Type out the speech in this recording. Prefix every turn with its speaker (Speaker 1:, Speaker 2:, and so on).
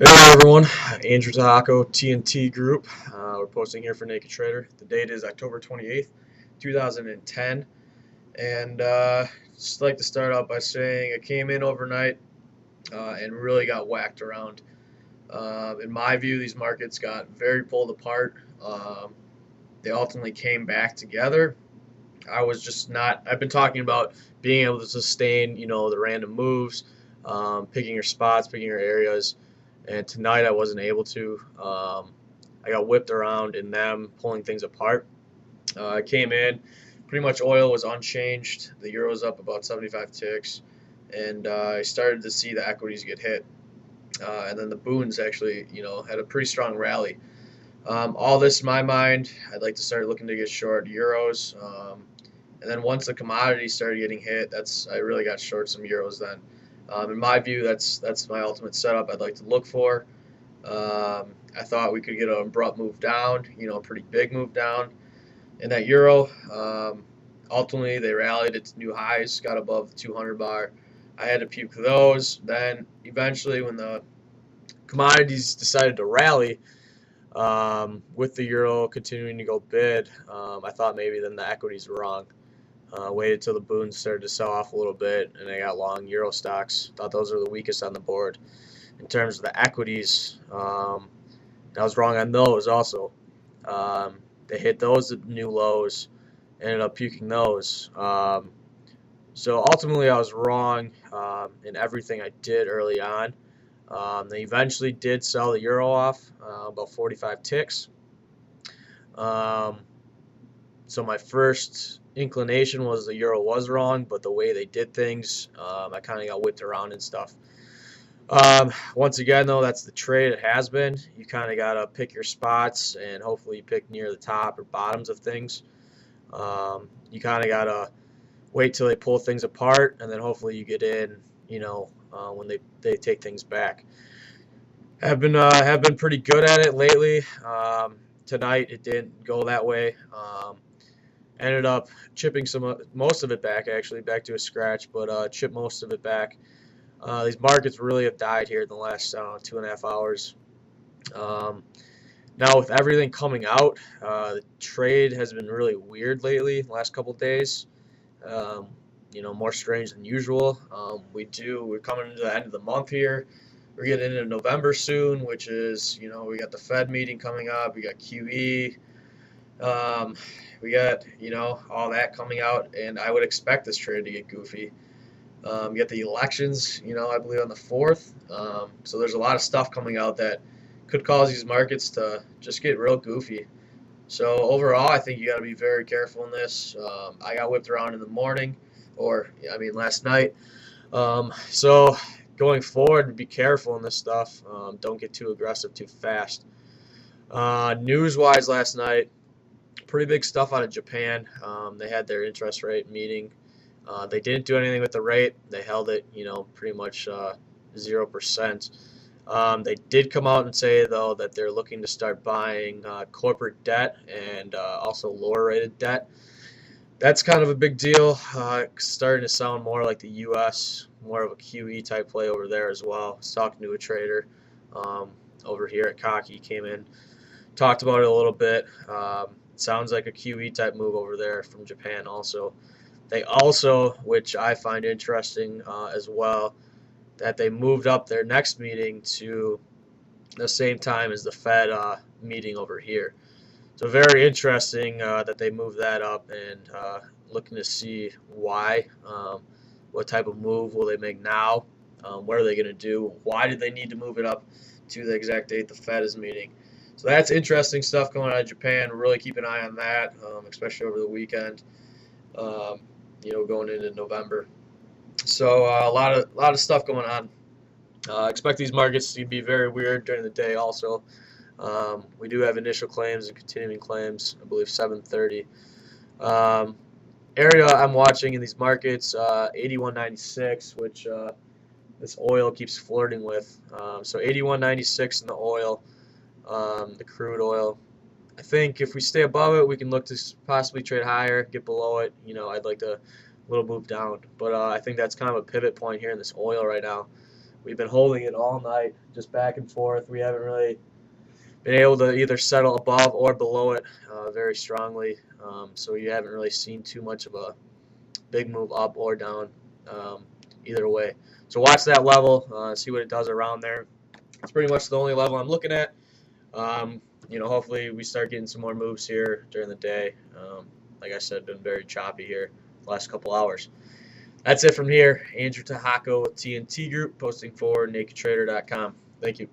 Speaker 1: Hello everyone, Andrew Tehako, TnT Group. We're posting here for NakedTrader. The date is October 28th, 2010. And just like to start out by saying I came in overnight and really got whacked around. In my view, these markets got very pulled apart. They ultimately came back together. I was just not, I've been talking about being able to sustain, the random moves, picking your spots, picking your areas. And tonight I wasn't able to. I got whipped around in them, pulling things apart. I came in, pretty much oil was unchanged. The euro was up about 75 ticks. And I started to see the equities get hit. And then the boons actually, had a pretty strong rally. All this in my mind, I'd like to start looking to get short euros. And then once the commodities started getting hit, I really got short some euros then. In my view, that's my ultimate setup I'd like to look for. I thought we could get an abrupt move down, a pretty big move down in that euro. Ultimately, they rallied its new highs, got above the 200 bar. I had to puke those. Then eventually, when the commodities decided to rally, with the euro continuing to go bid, I thought maybe then the equities were wrong. Waited till the boons started to sell off a little bit, and I got long euro stocks. Thought those were the weakest on the board. In terms of the equities, I was wrong on those also. They hit those new lows, ended up puking those. So ultimately, I was wrong in everything I did early on. They eventually did sell the euro off, about 45 ticks. So my first inclination was the euro was wrong, but the way they did things, I kind of got whipped around and stuff. Once again, though, that's the trade. It has been. You kind of got to pick your spots, and hopefully you pick near the top or bottoms of things. You kind of got to wait till they pull things apart, and then hopefully you get in, when they take things back. Have been pretty good at it lately. Tonight it didn't go that way. Ended up chipping most of it back, actually, back to a scratch, but chipped most of it back. These markets really have died here in the last 2.5 hours. Now with everything coming out, the trade has been really weird lately. The last couple of days, more strange than usual. We're coming into the end of the month here. We're getting into November soon, which is, we got the Fed meeting coming up. We got QE. We got, all that coming out, and I would expect this trade to get goofy. You got the elections, I believe on the 4th. So there's a lot of stuff coming out that could cause these markets to just get real goofy. So overall, I think you got to be very careful in this. I got whipped around in the morning, last night. So going forward, be careful in this stuff. Don't get too aggressive too fast. News-wise last night, pretty big stuff out of Japan. They had their interest rate meeting. They didn't do anything with the rate. They held it, pretty much 0%. They did come out and say, though, that they're looking to start buying corporate debt and also lower-rated debt. That's kind of a big deal. Starting to sound more like the U.S., more of a QE type play over there as well. I was talking to a trader over here at Cocky, came in, talked about it a little bit. Sounds like a QE type move over there from Japan also. They also, which I find interesting as well, that they moved up their next meeting to the same time as the Fed meeting over here. So very interesting that they moved that up, and looking to see why. What type of move will they make now? What are they going to do? Why did they need to move it up to the exact date the Fed is meeting? So that's interesting stuff going on in Japan. Really keep an eye on that, especially over the weekend. Going into November. So a lot of stuff going on. Expect these markets to be very weird during the day. Also, we do have initial claims and continuing claims. I believe 7:30. Area I'm watching in these markets, 81.96, which this oil keeps flirting with. So 81.96 in the oil, the crude oil. I think if we stay above it, we can look to possibly trade higher. Get below it, I'd like to little move down. But I think that's kind of a pivot point here in this oil right now. We've been holding it all night, just back and forth. We haven't really been able to either settle above or below it very strongly. So you haven't really seen too much of a big move up or down either way. So watch that level, see what it does around there. It's pretty much the only level I'm looking at. Hopefully we start getting some more moves here during the day. Like I said, been very choppy here the last couple hours. That's it from here. Andrew Tehako with TnT Group, posting for NakedTrader.com. Thank you.